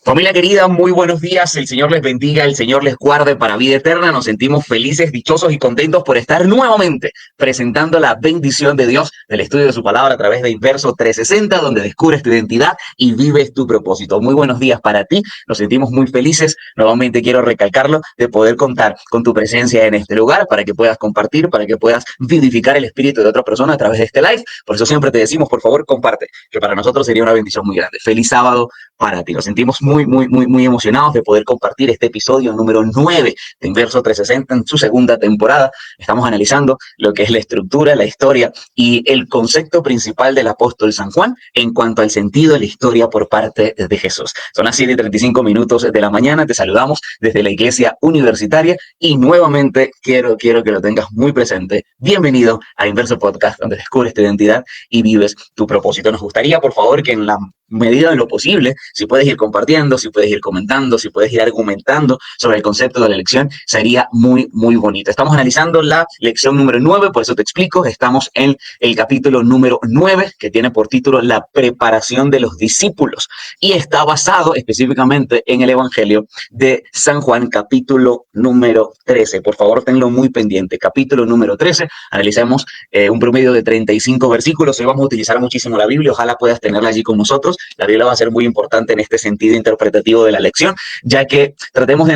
Familia querida, muy buenos días. El Señor les bendiga, el Señor les guarde para vida eterna. Nos sentimos felices, dichosos y contentos por estar nuevamente presentando la bendición de Dios del estudio de su palabra a través de Inverso 360, donde descubres tu identidad y vives tu propósito. Muy buenos días para ti. Nos sentimos muy felices. Nuevamente quiero recalcarlo de poder contar con tu presencia en este lugar para que puedas compartir, para que puedas vivificar el espíritu de otra persona a través de este live. Por eso siempre te decimos, por favor, comparte, que para nosotros sería una bendición muy grande. Feliz sábado para ti. Nos sentimos muy emocionados de poder compartir este episodio número 9 de Inverso 360 en su segunda temporada. Estamos analizando lo que es la estructura, la historia y el concepto principal del apóstol San Juan en cuanto al sentido de la historia por parte de Jesús. Son las 7:35 de la mañana. Te saludamos desde la Iglesia Universitaria y nuevamente quiero que lo tengas muy presente. Bienvenido a Inverso Podcast, donde descubres tu identidad y vives tu propósito. Nos gustaría, por favor, que en la medida de lo posible, si puedes ir compartiendo, si puedes ir comentando, si puedes ir argumentando sobre el concepto de la lección, sería muy bonito. Estamos analizando la lección número 9, por eso te explico, estamos en el capítulo número 9, que tiene por título La preparación de los discípulos, y está basado específicamente en el Evangelio de San Juan, capítulo número 13. Por favor, tenlo muy pendiente. Capítulo número 13, analicemos un promedio de 35 versículos. Hoy vamos a utilizar muchísimo la Biblia, ojalá puedas tenerla allí con nosotros. La Biblia va a ser muy importante en este sentido interpretativo de la lección, ya que trataremos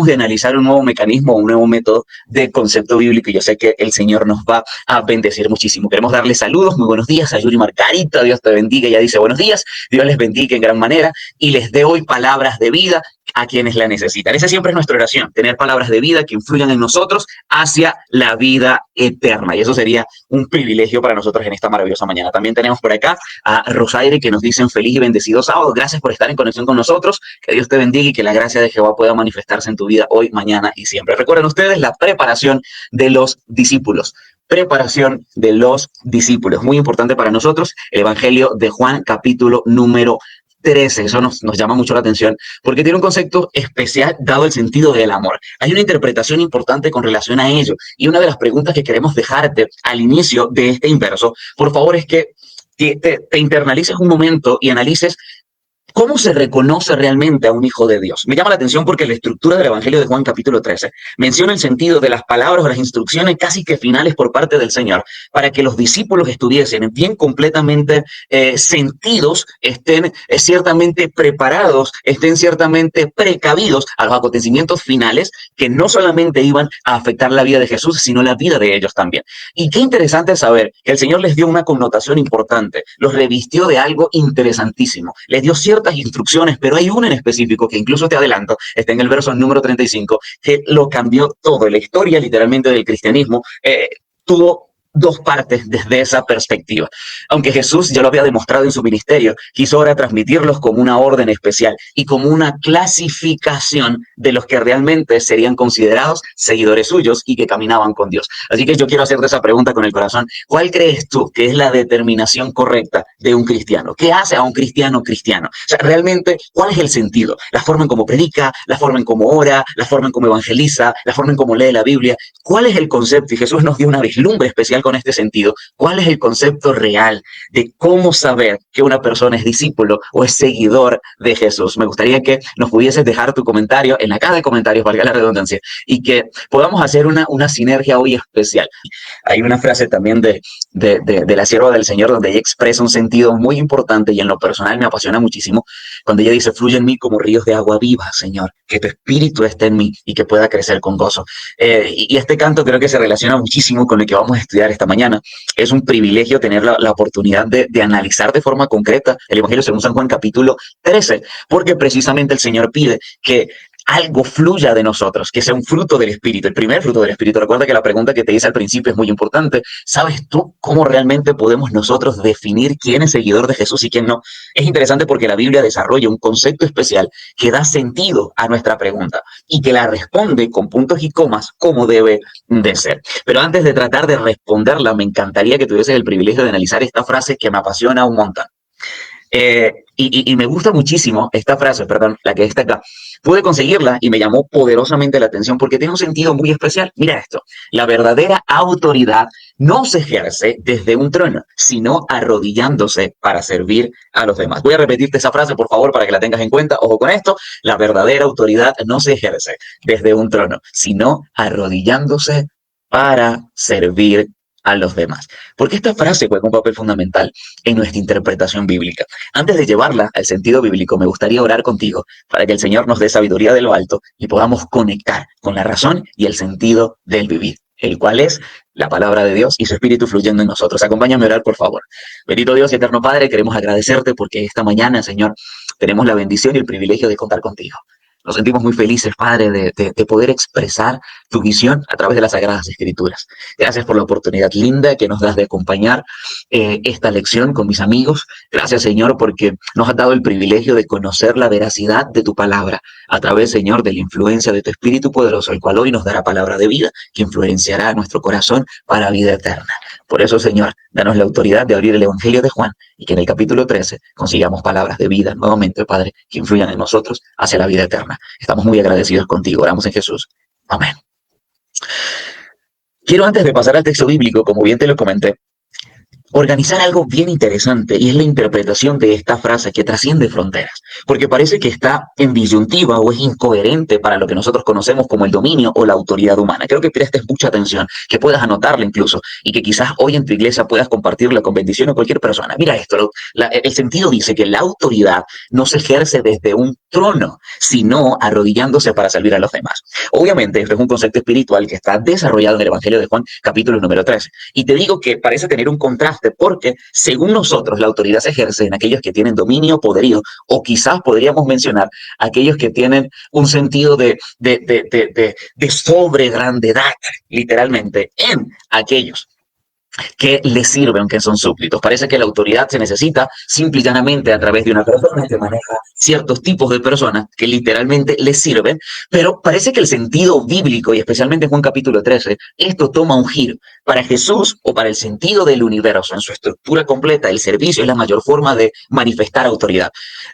de analizar un nuevo mecanismo, un nuevo método de concepto bíblico, y yo sé que el Señor nos va a bendecir muchísimo. Queremos darle saludos, muy buenos días a Yuri Margarita, Dios te bendiga, ella dice buenos días, Dios les bendiga en gran manera y les dé hoy palabras de vida a quienes la necesitan. Esa siempre es nuestra oración, tener palabras de vida que influyan en nosotros hacia la vida eterna, y eso sería un privilegio para nosotros en esta maravillosa mañana. También tenemos por acá a Rosaire, que nos dicen feliz y bendecido sábado. Gracias por estar en conexión con nosotros, que Dios te bendiga y que la gracia de Jehová pueda manifestarse en tu vida hoy, mañana y siempre. Recuerden ustedes la preparación de los discípulos. Preparación de los discípulos, muy importante para nosotros, el Evangelio de Juan, capítulo número 13. Eso nos llama mucho la atención porque tiene un concepto especial dado el sentido del amor. Hay una interpretación importante con relación a ello, y una de las preguntas que queremos dejarte al inicio de este inverso, por favor, es que te internalices un momento y analices ¿cómo se reconoce realmente a un hijo de Dios? Me llama la atención porque la estructura del Evangelio de Juan capítulo 13 menciona el sentido de las palabras o las instrucciones casi que finales por parte del Señor para que los discípulos estuviesen bien completamente sentidos, estén ciertamente preparados, estén ciertamente precavidos a los acontecimientos finales que no solamente iban a afectar la vida de Jesús, sino la vida de ellos también. Y qué interesante saber que el Señor les dio una connotación importante, los revistió de algo interesantísimo, les dio ciertas instrucciones, pero hay una en específico que incluso te adelanto, está en el verso número 35, que lo cambió todo. La historia literalmente del cristianismo tuvo dos partes desde esa perspectiva. Aunque Jesús ya lo había demostrado en su ministerio, quiso ahora transmitirlos como una orden especial y como una clasificación de los que realmente serían considerados seguidores suyos y que caminaban con Dios. Así que yo quiero hacerte esa pregunta con el corazón. ¿Cuál crees tú que es la determinación correcta de un cristiano? ¿Qué hace a un cristiano cristiano? O sea, realmente, ¿cuál es el sentido? La forma en cómo predica, la forma en cómo ora, la forma en cómo evangeliza, la forma en cómo lee la Biblia. ¿Cuál es el concepto? Y Jesús nos dio una vislumbre especial con este sentido. ¿Cuál es el concepto real de cómo saber que una persona es discípulo o es seguidor de Jesús? Me gustaría que nos pudieses dejar tu comentario en la caja de comentarios, valga la redundancia, y que podamos hacer una sinergia hoy especial. Hay una frase también de la sierva del Señor donde ella expresa un sentido muy importante y en lo personal me apasiona muchísimo cuando ella dice: fluye en mí como ríos de agua viva, Señor, que tu espíritu esté en mí y que pueda crecer con gozo. Y este canto creo que se relaciona muchísimo con lo que vamos a estudiar esta mañana. Es un privilegio tener la oportunidad de analizar de forma concreta el Evangelio según San Juan capítulo 13, porque precisamente el Señor pide que algo fluya de nosotros, que sea un fruto del Espíritu, el primer fruto del Espíritu. Recuerda que la pregunta que te hice al principio es muy importante. ¿Sabes tú cómo realmente podemos nosotros definir quién es seguidor de Jesús y quién no? Es interesante porque la Biblia desarrolla un concepto especial que da sentido a nuestra pregunta y que la responde con puntos y comas como debe de ser. Pero antes de tratar de responderla, me encantaría que tuvieses el privilegio de analizar esta frase que me apasiona un montón. Y me gusta muchísimo esta frase, perdón, la que está acá. Pude conseguirla y me llamó poderosamente la atención porque tiene un sentido muy especial. Mira esto, la verdadera autoridad no se ejerce desde un trono, sino arrodillándose para servir a los demás. Voy a repetirte esa frase, por favor, para que la tengas en cuenta. Ojo con esto, la verdadera autoridad no se ejerce desde un trono, sino arrodillándose para servir a los demás. Porque esta frase juega un papel fundamental en nuestra interpretación bíblica. Antes de llevarla al sentido bíblico, me gustaría orar contigo para que el Señor nos dé sabiduría de lo alto y podamos conectar con la razón y el sentido del vivir, el cual es la palabra de Dios y su Espíritu fluyendo en nosotros. Acompáñame a orar, por favor. Bendito Dios y eterno Padre, queremos agradecerte porque esta mañana, Señor, tenemos la bendición y el privilegio de contar contigo. Nos sentimos muy felices, Padre, de poder expresar tu visión a través de las Sagradas Escrituras. Gracias por la oportunidad linda que nos das de acompañar esta lección con mis amigos. Gracias, Señor, porque nos has dado el privilegio de conocer la veracidad de tu palabra a través, Señor, de la influencia de tu Espíritu poderoso, el cual hoy nos dará palabra de vida que influenciará nuestro corazón para vida eterna. Por eso, Señor, danos la autoridad de abrir el Evangelio de Juan y que en el capítulo 13 consigamos palabras de vida nuevamente, Padre, que influyan en nosotros hacia la vida eterna. Estamos muy agradecidos contigo. Oramos en Jesús. Amén. Quiero, antes de pasar al texto bíblico, como bien te lo comenté, organizar algo bien interesante y es la interpretación de esta frase que trasciende fronteras, porque parece que está en disyuntiva o es incoherente para lo que nosotros conocemos como el dominio o la autoridad humana. Creo que prestes mucha atención, que puedas anotarla incluso y que quizás hoy en tu iglesia puedas compartirla con bendición a cualquier persona. Mira esto, el sentido dice que la autoridad no se ejerce desde un trono, sino arrodillándose para servir a los demás. Obviamente, esto es un concepto espiritual que está desarrollado en el Evangelio de Juan, capítulo número 13. Y te digo que parece tener un contraste porque, según nosotros, la autoridad se ejerce en aquellos que tienen dominio, poderío, o quizás podríamos mencionar aquellos que tienen un sentido de sobregrandedad, literalmente, en aquellos que les sirven, que son súbditos. Parece que la autoridad se necesita simple y llanamente a través de una persona que maneja ciertos tipos de personas que literalmente les sirven, pero parece que el sentido bíblico, y especialmente en Juan capítulo 13, esto toma un giro. Para Jesús, o para el sentido del universo, en su estructura completa, el servicio es la mayor forma de manifestar autoridad.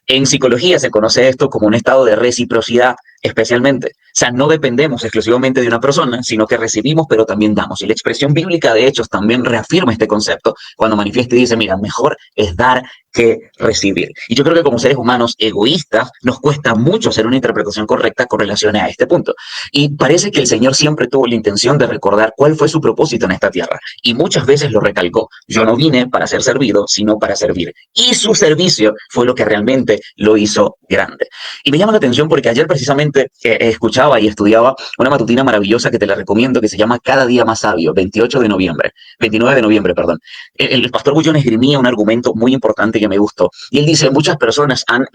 En psicología se conoce esto como un estado de reciprocidad, especialmente. O sea, no dependemos exclusivamente de una persona, sino que recibimos, pero también damos. Y la expresión bíblica de Hechos también reafirma este concepto cuando manifiesta y dice, mira, mejor es dar que recibir. Y yo creo que como seres humanos egoístas nos cuesta mucho hacer una interpretación correcta con relación a este punto. Y parece que el Señor siempre tuvo la intención de recordar cuál fue su propósito en esta tierra. Y muchas veces lo recalcó. Yo no vine para ser servido, sino para servir. Y su servicio fue lo que realmente lo hizo grande. Y me llama la atención porque ayer precisamente escuchaba y estudiaba una matutina maravillosa que te la recomiendo, que se llama Cada Día Más Sabio, 29 de noviembre, perdón. El pastor Bullón esgrimía un argumento muy importante que me gustó. Y él dice, muchas personas han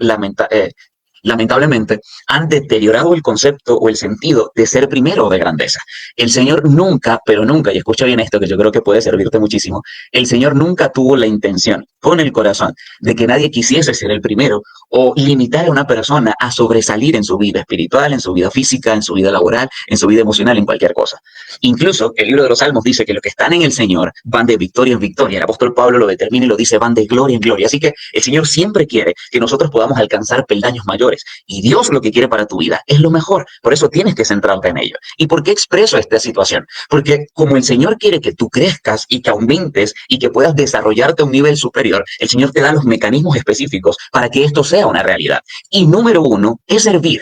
lamentablemente, han deteriorado el concepto o el sentido de ser primero o de grandeza. El Señor nunca, pero nunca, y escucha bien esto que yo creo que puede servirte muchísimo, el Señor nunca tuvo la intención con el corazón de que nadie quisiese ser el primero o limitar a una persona a sobresalir en su vida espiritual, en su vida física, en su vida laboral, en su vida emocional, en cualquier cosa. Incluso el libro de los Salmos dice que los que están en el Señor van de victoria en victoria. El apóstol Pablo lo determina y lo dice, van de gloria en gloria. Así que el Señor siempre quiere que nosotros podamos alcanzar peldaños mayores. Y Dios lo que quiere para tu vida es lo mejor. Por eso tienes que centrarte en ello. ¿Y por qué expreso esta situación? Porque como el Señor quiere que tú crezcas y que aumentes y que puedas desarrollarte a un nivel superior, el Señor te da los mecanismos específicos para que esto sea una realidad. Y número uno es servir.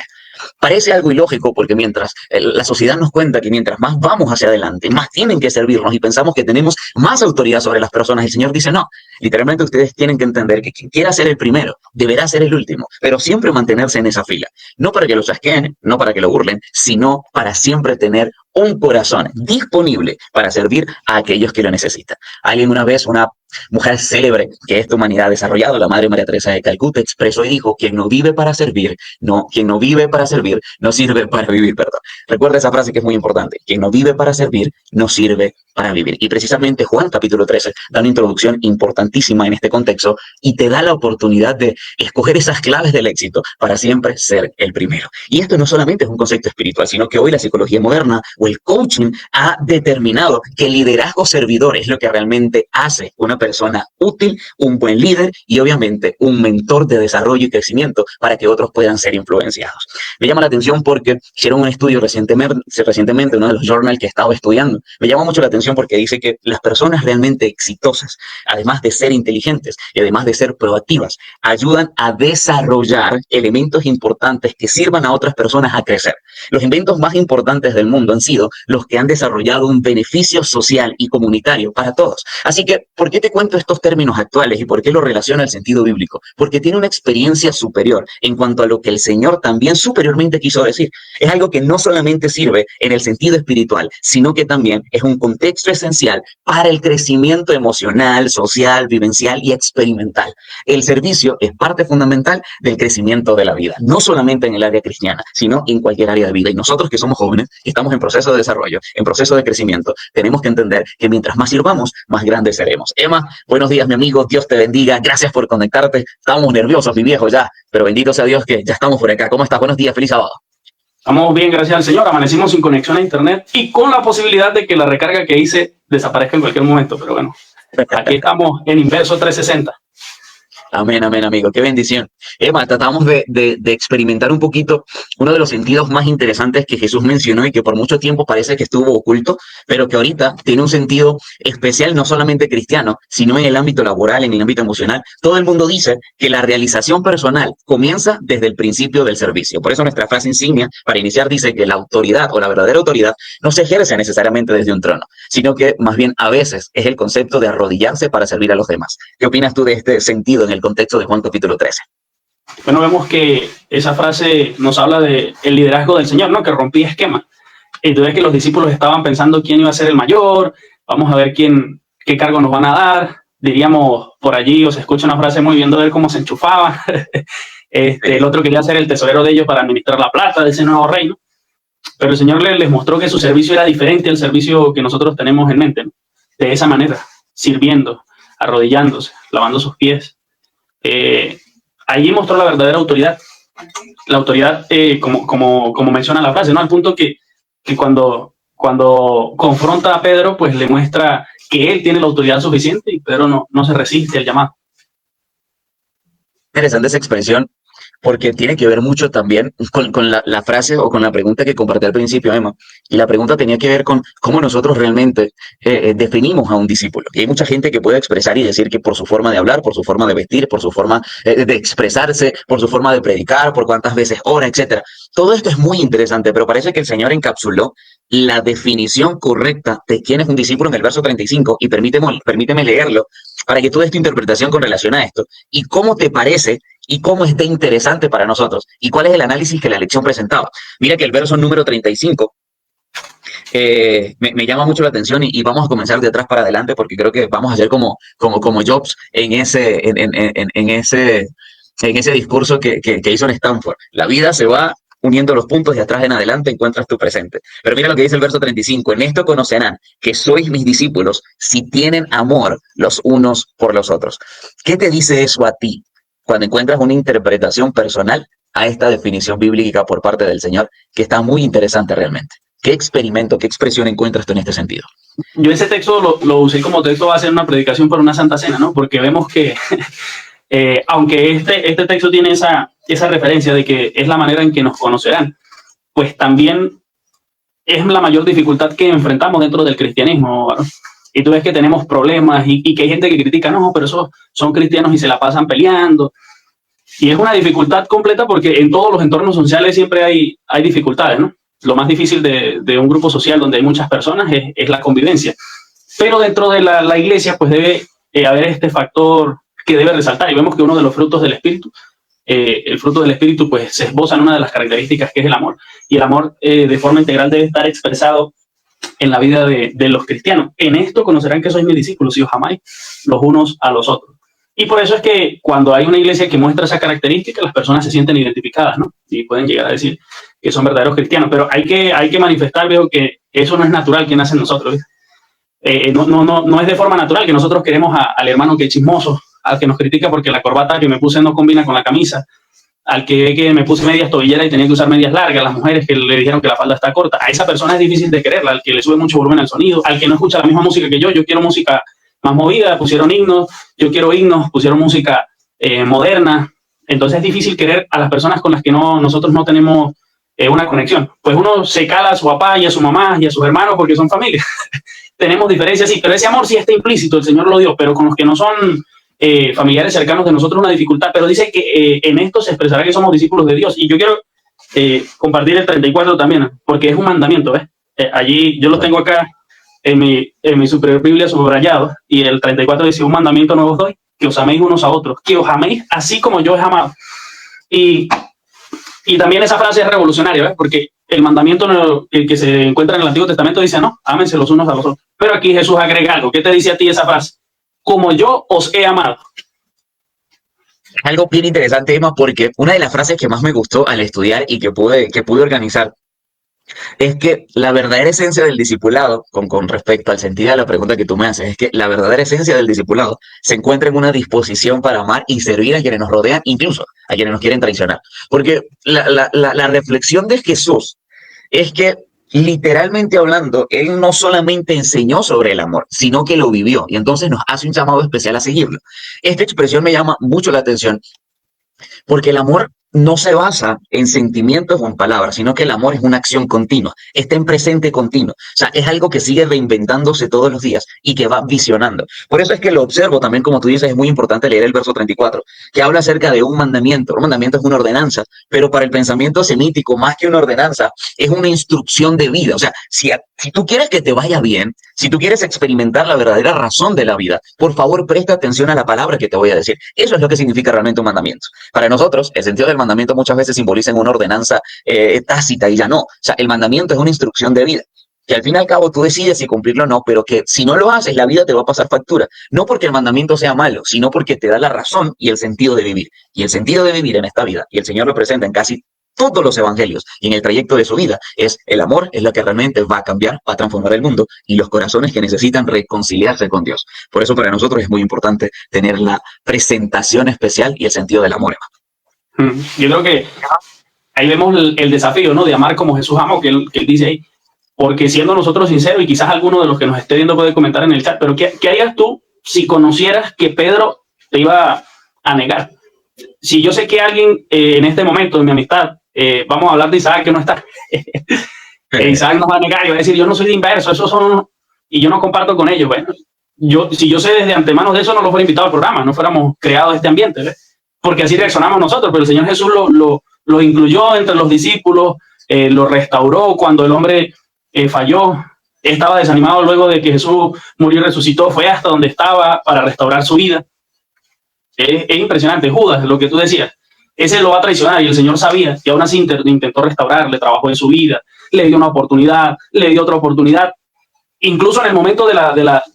Parece algo ilógico porque mientras la sociedad nos cuenta que mientras más vamos hacia adelante, más tienen que servirnos y pensamos que tenemos más autoridad sobre las personas, el Señor dice no. Literalmente ustedes tienen que entender que quien quiera ser el primero deberá ser el último, pero siempre mantenerse en esa fila. No para que lo chasqueen, no para que lo burlen, sino para siempre tener un corazón disponible para servir a aquellos que lo necesitan. Alguien una vez, una mujer célebre que esta humanidad ha desarrollado, la Madre María Teresa de Calcuta, expresó y dijo, quien no vive para servir, no sirve para vivir, perdón. Recuerda esa frase que es muy importante, quien no vive para servir, no sirve para vivir. Y precisamente Juan capítulo 13 da una introducción importantísima en este contexto y te da la oportunidad de escoger esas claves del éxito para siempre ser el primero. Y esto no solamente es un concepto espiritual, sino que hoy la psicología moderna o el coaching ha determinado que el liderazgo servidor es lo que realmente hace una persona persona útil, un buen líder y obviamente un mentor de desarrollo y crecimiento para que otros puedan ser influenciados. Me llama la atención porque hicieron un estudio recientemente, uno de los journals que he estado estudiando. Me llama mucho la atención porque dice que las personas realmente exitosas, además de ser inteligentes y además de ser proactivas, ayudan a desarrollar elementos importantes que sirvan a otras personas a crecer. Los inventos más importantes del mundo han sido los que han desarrollado un beneficio social y comunitario para todos. Así que, ¿por qué te cuento estos términos actuales y por qué lo relaciono al sentido bíblico? Porque tiene una experiencia superior en cuanto a lo que el Señor también superiormente quiso decir. Es algo que no solamente sirve en el sentido espiritual, sino que también es un contexto esencial para el crecimiento emocional, social, vivencial y experimental. El servicio es parte fundamental del crecimiento de la vida, no solamente en el área cristiana, sino en cualquier área de vida. Y nosotros que somos jóvenes, que estamos en proceso de desarrollo, en proceso de crecimiento, tenemos que entender que mientras más sirvamos, más grandes seremos. Emma, buenos días, mi amigo, Dios te bendiga, gracias por conectarte. Estábamos nerviosos, mi viejo, ya, pero bendito sea Dios que ya estamos por acá. ¿Cómo estás? Buenos días, feliz sábado. Estamos bien, gracias al Señor. Amanecimos sin conexión a internet y con la posibilidad de que la recarga que hice desaparezca en cualquier momento. Pero bueno, aquí estamos en Inverso 360. Amén, amén, amigo. Qué bendición. Emma, tratamos de experimentar un poquito uno de los sentidos más interesantes que Jesús mencionó y que por mucho tiempo parece que estuvo oculto, pero que ahorita tiene un sentido especial, no solamente cristiano, sino en el ámbito laboral, en el ámbito emocional. Todo el mundo dice que la realización personal comienza desde el principio del servicio. Por eso nuestra frase insignia para iniciar dice que la autoridad o la verdadera autoridad no se ejerce necesariamente desde un trono, sino que más bien a veces es el concepto de arrodillarse para servir a los demás. ¿Qué opinas tú de este sentido en el contexto de Juan capítulo 13? Bueno, vemos que esa frase nos habla de el liderazgo del Señor, ¿no? Que rompía esquemas. Entonces que los discípulos estaban pensando quién iba a ser el mayor, vamos a ver qué cargo nos van a dar. Diríamos por allí, o se escucha una frase muy bien de ver cómo se enchufaban. El otro quería ser el tesorero de ellos para administrar la plata de ese nuevo reino. Pero el Señor les mostró que su servicio era diferente al servicio que nosotros tenemos en mente, ¿no? De esa manera, sirviendo, arrodillándose, lavando sus pies. Allí mostró la verdadera autoridad. La autoridad, como menciona la frase, ¿no? Al punto que cuando confronta a Pedro, pues le muestra que él tiene la autoridad suficiente y Pedro no se resiste al llamado. Interesante esa expresión, porque tiene que ver mucho también con la frase o con la pregunta que compartí al principio, Emma. Y la pregunta tenía que ver con cómo nosotros realmente definimos a un discípulo. Y hay mucha gente que puede expresar y decir que por su forma de hablar, por su forma de vestir, por su forma de expresarse, por su forma de predicar, por cuántas veces ora, etcétera. Todo esto es muy interesante, pero parece que el Señor encapsuló la definición correcta de quién es un discípulo en el verso 35, y permíteme leerlo para que tú des tu interpretación con relación a esto. ¿Y cómo te parece y cómo es de interesante para nosotros? ¿Y cuál es el análisis que la lección presentaba? Mira que el verso número 35 me llama mucho la atención y vamos a comenzar de atrás para adelante porque creo que vamos a hacer como Jobs en ese discurso que hizo en Stanford. La vida se va uniendo los puntos de atrás en adelante, encuentras tu presente. Pero mira lo que dice el verso 35. En esto conocerán que sois mis discípulos si tienen amor los unos por los otros. ¿Qué te dice eso a ti cuando encuentras una interpretación personal a esta definición bíblica por parte del Señor, que está muy interesante realmente? ¿Qué experimento, qué expresión encuentras tú en este sentido? Yo ese texto lo usé como texto base en una predicación para una Santa Cena, ¿no? Porque vemos que aunque este texto tiene esa referencia de que es la manera en que nos conocerán, pues también es la mayor dificultad que enfrentamos dentro del cristianismo, ¿no? Y tú ves que tenemos problemas y que hay gente que critica, no, pero esos son cristianos y se la pasan peleando. Y es una dificultad completa porque en todos los entornos sociales siempre hay dificultades, ¿no? Lo más difícil de un grupo social donde hay muchas personas es la convivencia. Pero dentro de la iglesia pues debe haber este factor que debe resaltar. Y vemos que uno de los frutos del Espíritu, el fruto del Espíritu pues se esboza en una de las características que es el amor. Y el amor de forma integral debe estar expresado en la vida de los cristianos. En esto conocerán que sois mis discípulos si os amáis los unos a los otros. Y por eso es que cuando hay una iglesia que muestra esa característica, las personas se sienten identificadas, ¿no? Y pueden llegar a decir que son verdaderos cristianos. Pero hay que manifestar, veo que eso no es natural que nace en nosotros. No es de forma natural que nosotros queremos al hermano que es chismoso, al que nos critica porque la corbata que me puse no combina con la camisa, al que ve que me puse medias tobilleras y tenía que usar medias largas, las mujeres que le dijeron que la falda está corta. A esa persona es difícil de quererla, al que le sube mucho volumen al sonido, al que no escucha la misma música que yo quiero música más movida, pusieron himnos, yo quiero himnos, pusieron música moderna. Entonces es difícil querer a las personas con las que nosotros no tenemos una conexión. Pues uno se cala a su papá y a su mamá y a sus hermanos porque son familia. Tenemos diferencias, sí, pero ese amor sí está implícito, el Señor lo dio, pero con los que no son familiares cercanos de nosotros una dificultad. Pero dice que en esto se expresará que somos discípulos de Dios. Y yo quiero compartir el 34 también, porque es un mandamiento, ¿ves? Allí yo lo tengo acá en mi super Biblia subrayado, y el 34 dice: un mandamiento nuevo os doy, que os améis unos a otros, que os améis así como yo os he amado. Y también esa frase es revolucionaria, ¿ves? Porque el mandamiento que se encuentra en el Antiguo Testamento dice: no, ámense los unos a los otros. Pero aquí Jesús agrega algo. ¿Qué te dice a ti esa frase? Como yo os he amado. Algo bien interesante, Emma, porque una de las frases que más me gustó al estudiar y que pude organizar es que la verdadera esencia del discipulado, con respecto al sentido de la pregunta que tú me haces, es que la verdadera esencia del discipulado se encuentra en una disposición para amar y servir a quienes nos rodean, incluso a quienes nos quieren traicionar. Porque la reflexión de Jesús es que, literalmente hablando, él no solamente enseñó sobre el amor, sino que lo vivió, y entonces nos hace un llamado especial a seguirlo. Esta expresión me llama mucho la atención, porque el amor no se basa en sentimientos o en palabras, sino que el amor es una acción continua, está en presente continuo. O sea, es algo que sigue reinventándose todos los días y que va visionando. Por eso es que lo observo también, como tú dices, es muy importante leer el verso 34, que habla acerca de un mandamiento. Un mandamiento es una ordenanza, pero para el pensamiento semítico, más que una ordenanza, es una instrucción de vida. O sea, si tú quieres que te vaya bien, si tú quieres experimentar la verdadera razón de la vida, por favor, presta atención a la palabra que te voy a decir. Eso es lo que significa realmente un mandamiento. Para nosotros, el sentido del mandamiento muchas veces simboliza una ordenanza tácita, y ya no. O sea, el mandamiento es una instrucción de vida, que al fin y al cabo tú decides si cumplirlo o no, pero que si no lo haces, la vida te va a pasar factura. No porque el mandamiento sea malo, sino porque te da la razón y el sentido de vivir. Y el sentido de vivir en esta vida, y el Señor lo presenta en casi todos los evangelios y en el trayecto de su vida, es el amor, es lo que realmente va a cambiar, va a transformar el mundo, y los corazones que necesitan reconciliarse con Dios. Por eso para nosotros es muy importante tener la presentación especial y el sentido del amor. Yo creo que ahí vemos el desafío, ¿no? De amar como Jesús amó, que él dice ahí. Porque siendo nosotros sinceros, y quizás alguno de los que nos esté viendo puede comentar en el chat, pero ¿qué harías tú si conocieras que Pedro te iba a negar? Si yo sé que alguien en este momento de mi amistad, vamos a hablar de Isaac, que no está, Isaac nos va a negar y va a decir: yo no soy de inverso, esos son, y yo no comparto con ellos. Bueno, si yo sé desde antemano de eso, no lo fuera invitado al programa, no fuéramos creados este ambiente, ¿ves? Porque así reaccionamos nosotros, pero el Señor Jesús lo incluyó entre los discípulos, lo restauró cuando el hombre falló, estaba desanimado luego de que Jesús murió y resucitó, fue hasta donde estaba para restaurar su vida. Es impresionante. Judas, lo que tú decías, ese lo va a traicionar, y el Señor sabía, y aún así intentó restaurarle, trabajó en su vida, le dio una oportunidad, le dio otra oportunidad. Incluso en el momento de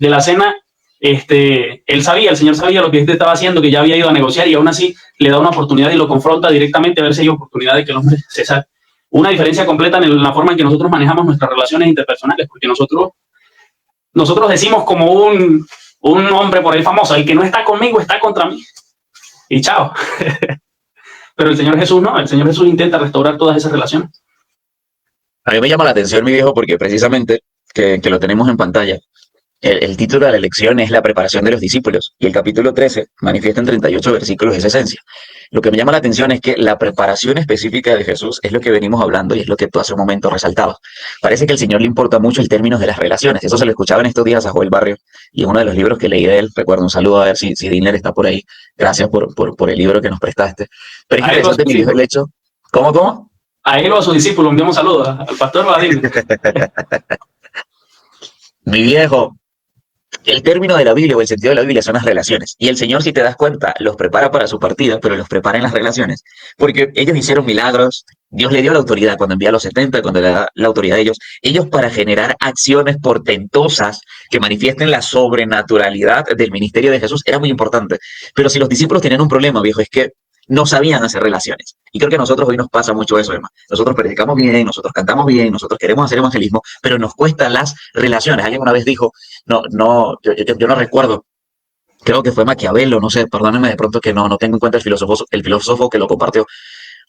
la cena, el Señor sabía lo que estaba haciendo, que ya había ido a negociar, y aún así le da una oportunidad y lo confronta directamente a ver si hay oportunidad de que el hombre se salve. Una diferencia completa en la forma en que nosotros manejamos nuestras relaciones interpersonales, porque nosotros decimos como un hombre por ahí famoso: el que no está conmigo está contra mí, y chao. Pero el Señor Jesús no, el Señor Jesús intenta restaurar todas esas relaciones. A mí me llama la atención, mi viejo, porque precisamente que lo tenemos en pantalla, el título de la lección es la preparación de los discípulos, y el capítulo 13 manifiesta en 38 versículos esa esencia. Lo que me llama la atención es que la preparación específica de Jesús es lo que venimos hablando, y es lo que tú hace un momento resaltabas. Parece que al Señor le importa mucho el término de las relaciones. Eso se lo escuchaba en estos días a Joel Barrio, y en uno de los libros que leí de él, recuerdo, un saludo, a ver si Dinler está por ahí. Gracias por el libro que nos prestaste. Pero es interesante, mi viejo, el hecho. ¿Cómo? A él o a su discípulo enviamos saludos, al pastor o a Dinler. Mi viejo, el término de la Biblia o el sentido de la Biblia son las relaciones. Y el Señor, si te das cuenta, los prepara para su partida, pero los prepara en las relaciones. Porque ellos hicieron milagros, Dios le dio la autoridad cuando envía a los 70, cuando le da la autoridad a ellos. Ellos, para generar acciones portentosas que manifiesten la sobrenaturalidad del ministerio de Jesús, era muy importante. Pero si los discípulos tenían un problema, viejo, es que no sabían hacer relaciones. Y creo que a nosotros hoy nos pasa mucho eso, Emma. Nosotros predicamos bien, nosotros cantamos bien, nosotros queremos hacer evangelismo, pero nos cuestan las relaciones. Alguien una vez dijo, yo no recuerdo, creo que fue Maquiavelo, no sé, perdónenme de pronto que no tengo en cuenta el filósofo que lo compartió,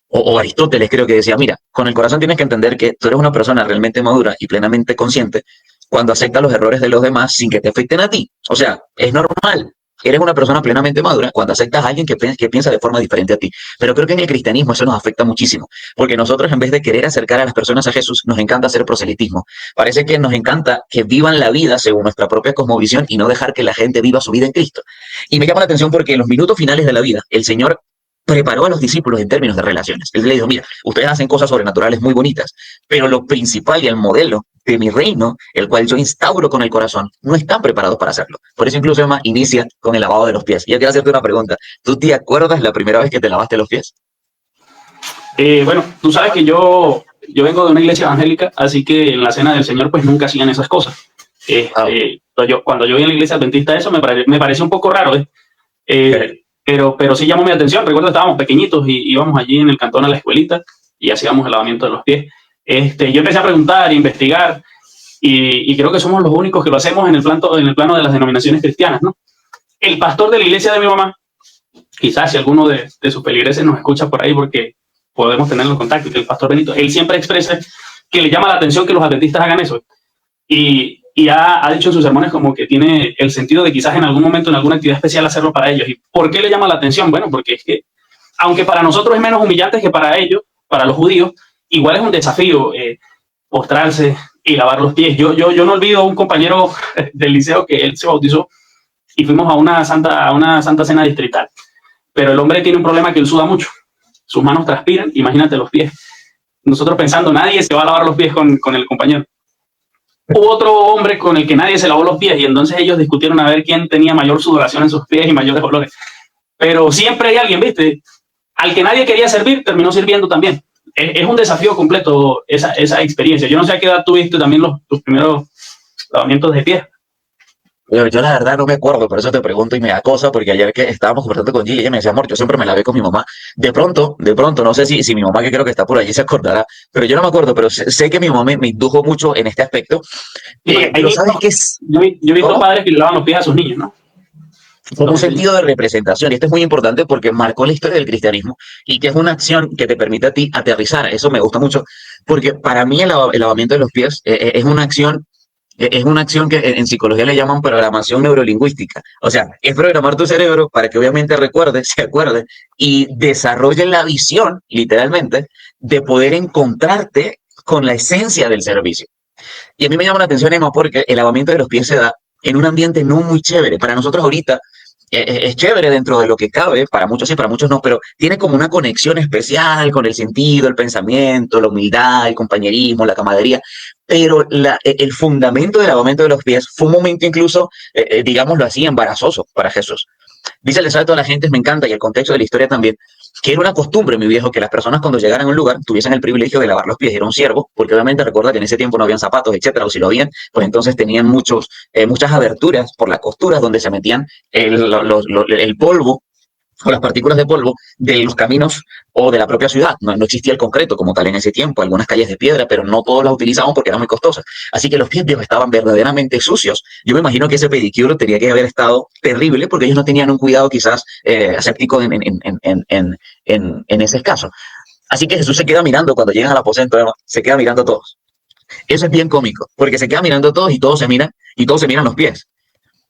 o Aristóteles, creo que decía: mira, con el corazón tienes que entender que tú eres una persona realmente madura y plenamente consciente cuando aceptas los errores de los demás sin que te afecten a ti. O sea, es normal. Eres una persona plenamente madura cuando aceptas a alguien que piensa de forma diferente a ti. Pero creo que en el cristianismo eso nos afecta muchísimo, porque nosotros en vez de querer acercar a las personas a Jesús, nos encanta hacer proselitismo. Parece que nos encanta que vivan la vida según nuestra propia cosmovisión y no dejar que la gente viva su vida en Cristo. Y me llama la atención porque en los minutos finales de la vida, el Señor preparó a los discípulos en términos de relaciones. Él le dijo, mira, ustedes hacen cosas sobrenaturales muy bonitas, pero lo principal y el modelo de mi reino, el cual yo instauro con el corazón, no están preparados para hacerlo. Por eso incluso Emma inicia con el lavado de los pies. Y yo quiero hacerte una pregunta. ¿Tú te acuerdas la primera vez que te lavaste los pies? Bueno, tú sabes que yo vengo de una iglesia evangélica, así que en la cena del Señor pues nunca hacían esas cosas. Cuando yo vi en la iglesia adventista eso me pareció un poco raro, pero sí llamó mi atención. Recuerdo que estábamos pequeñitos y íbamos allí en el cantón a la escuelita y hacíamos el lavamiento de los pies. Yo empecé a preguntar, a investigar y creo que somos los únicos que lo hacemos en el plano de las denominaciones cristianas, ¿no? El pastor de la iglesia de mi mamá, quizás si alguno de sus feligreses nos escucha por ahí porque podemos tener los contactos, el pastor Benito, él siempre expresa que le llama la atención que los adventistas hagan eso. Y ha dicho en sus sermones como que tiene el sentido de quizás en algún momento, en alguna actividad especial, hacerlo para ellos. ¿Y por qué le llama la atención? Bueno, porque es que, aunque para nosotros es menos humillante que para ellos, para los judíos, igual es un desafío postrarse y lavar los pies. Yo no olvido un compañero del liceo que él se bautizó y fuimos a una santa cena distrital. Pero el hombre tiene un problema que él suda mucho. Sus manos transpiran, imagínate los pies. Nosotros pensando, nadie se va a lavar los pies con el compañero. Hubo otro hombre con el que nadie se lavó los pies y entonces ellos discutieron a ver quién tenía mayor sudoración en sus pies y mayores olores. Pero siempre hay alguien, ¿viste? Al que nadie quería servir, terminó sirviendo también. Es un desafío completo esa experiencia. Yo no sé a qué edad tuviste también tus primeros lavamientos de pies. Yo la verdad no me acuerdo, por eso te pregunto y me da cosa, porque ayer que estábamos conversando con Gigi, ella me decía, amor, yo siempre me lavé con mi mamá. De pronto, no sé si mi mamá, que creo que está por allí, se acordará, pero yo no me acuerdo, pero sé que mi mamá me indujo mucho en este aspecto. Pero ¿sabes qué es? Yo he visto padres que le lavan los pies a sus niños, ¿no? Con un sentido de representación. Y esto es muy importante porque marcó la historia del cristianismo y que es una acción que te permite a ti aterrizar. Eso me gusta mucho, porque para mí el lavamiento de los pies es una acción. Es una acción que en psicología le llaman programación neurolingüística. O sea, es programar tu cerebro para que obviamente recuerde, se acuerde y desarrolle la visión, literalmente, de poder encontrarte con la esencia del servicio. Y a mí me llama la atención, Emma, porque el lavamiento de los pies se da en un ambiente no muy chévere. Para nosotros ahorita es chévere dentro de lo que cabe, para muchos sí, para muchos no, pero tiene como una conexión especial con el sentido, el pensamiento, la humildad, el compañerismo, la camaradería. Pero el fundamento del lavamiento de los pies fue un momento incluso, digámoslo así, embarazoso para Jesús. Dice el santo a la gente, me encanta, y el contexto de la historia también, que era una costumbre, mi viejo, que las personas cuando llegaran a un lugar tuviesen el privilegio de lavar los pies. Era un siervo, porque obviamente recuerda que en ese tiempo no habían zapatos, etcétera, o si lo habían, pues entonces tenían muchas aberturas por las costuras donde se metían el polvo o las partículas de polvo de los caminos o de la propia ciudad. No existía el concreto como tal en ese tiempo, algunas calles de piedra, pero no todos las utilizaban porque eran muy costosas. Así que los pies viejos estaban verdaderamente sucios. Yo me imagino que ese pedicure tenía que haber estado terrible porque ellos no tenían un cuidado quizás aséptico en ese caso. Así que Jesús se queda mirando cuando llegan al aposento, se queda mirando a todos. Eso es bien cómico, porque se queda mirando a todos y todos se miran los pies.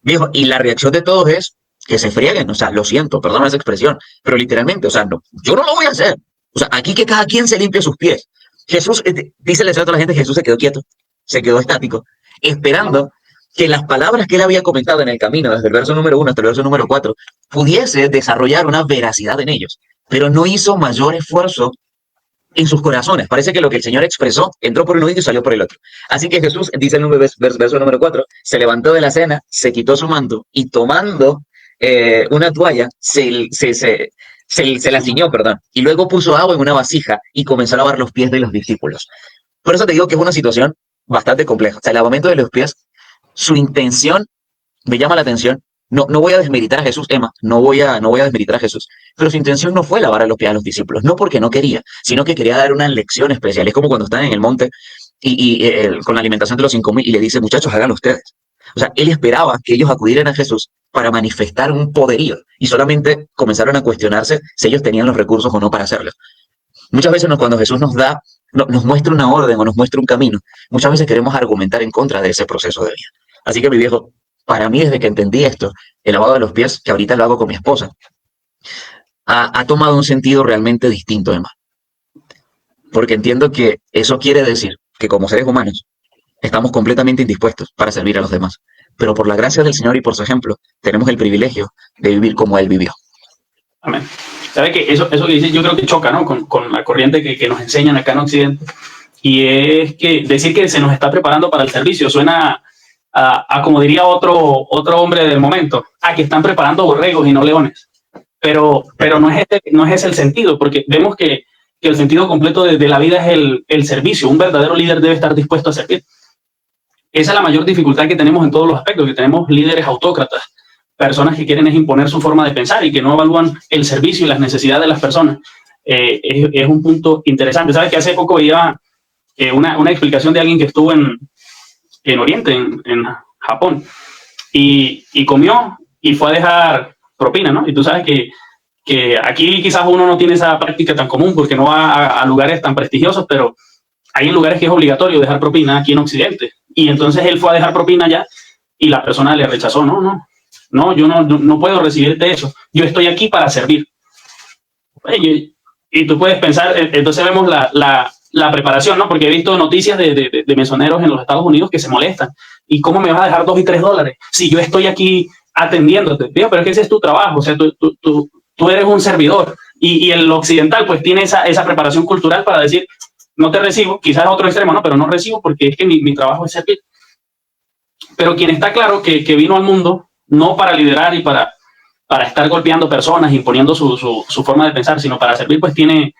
Viejo, y la reacción de todos es que se frieguen, o sea, lo siento, perdón esa expresión, pero literalmente, o sea, no, yo no lo voy a hacer. O sea, aquí que cada quien se limpie sus pies. Jesús, dice el a la gente, Jesús se quedó quieto, se quedó estático, esperando que las palabras que él había comentado en el camino, desde el verso número 1 hasta el verso número 4, pudiese desarrollar una veracidad en ellos, pero no hizo mayor esfuerzo en sus corazones. Parece que lo que el Señor expresó entró por un oído y salió por el otro. Así que Jesús, dice el verso número 4, se levantó de la cena, se quitó su manto y tomando una toalla, se la ciñó, perdón, y luego puso agua en una vasija y comenzó a lavar los pies de los discípulos. Por eso te digo que es una situación bastante compleja. O sea, el lavamiento de los pies, su intención me llama la atención. No voy a desmeritar a Jesús, Emma, no voy a desmeritar a Jesús, pero su intención no fue lavar los pies a los discípulos, no porque no quería, sino que quería dar una lección especial. Es como cuando están en el monte con la alimentación de los 5,000 y le dice, muchachos, háganlo ustedes. O sea, él esperaba que ellos acudieran a Jesús para manifestar un poderío y solamente comenzaron a cuestionarse si ellos tenían los recursos o no para hacerlo. Muchas veces cuando Jesús nos da nos muestra una orden o nos muestra un camino. Muchas veces queremos argumentar en contra de ese proceso de vida. Así que mi viejo, para mí desde que entendí esto, el lavado de los pies, que ahorita lo hago con mi esposa, ha tomado un sentido realmente distinto, Emma. Porque entiendo que eso quiere decir que como seres humanos estamos completamente indispuestos para servir a los demás. Pero por la gracia del Señor y por su ejemplo, tenemos el privilegio de vivir como Él vivió. Amén. ¿Sabe que eso que dice yo creo que choca, ¿no? con la corriente que nos enseñan acá en Occidente? Y es que decir que se nos está preparando para el servicio suena a como diría otro hombre del momento, a que están preparando borregos y no leones. Pero no es ese el sentido, porque vemos que el sentido completo de la vida es el servicio. Un verdadero líder debe estar dispuesto a servir. Esa es la mayor dificultad que tenemos en todos los aspectos, que tenemos líderes autócratas, personas que quieren es imponer su forma de pensar y que no evalúan el servicio y las necesidades de las personas. Es un punto interesante. ¿Sabes que hace poco veía una explicación de alguien que estuvo en Oriente, en Japón, y comió y fue a dejar propina, ¿no? Y tú sabes que aquí quizás uno no tiene esa práctica tan común porque no va a lugares tan prestigiosos, pero hay lugares que es obligatorio dejar propina aquí en Occidente. Y entonces él fue a dejar propina allá y la persona le rechazó. No, yo no puedo recibirte eso. Yo estoy aquí para servir. Y tú puedes pensar, entonces vemos la preparación, ¿no? Porque he visto noticias de mesoneros en los Estados Unidos que se molestan. ¿Y cómo me vas a dejar $2 y $3 si yo estoy aquí atendiéndote? Digo, pero es que ese es tu trabajo, o sea, tú eres un servidor. Y el occidental pues tiene esa preparación cultural para decir, no te recibo, quizás otro extremo, ¿no? Pero no recibo porque es que mi trabajo es servir. Pero quien está claro que vino al mundo no para liderar y para estar golpeando personas, imponiendo su forma de pensar, sino para servir, pues tiene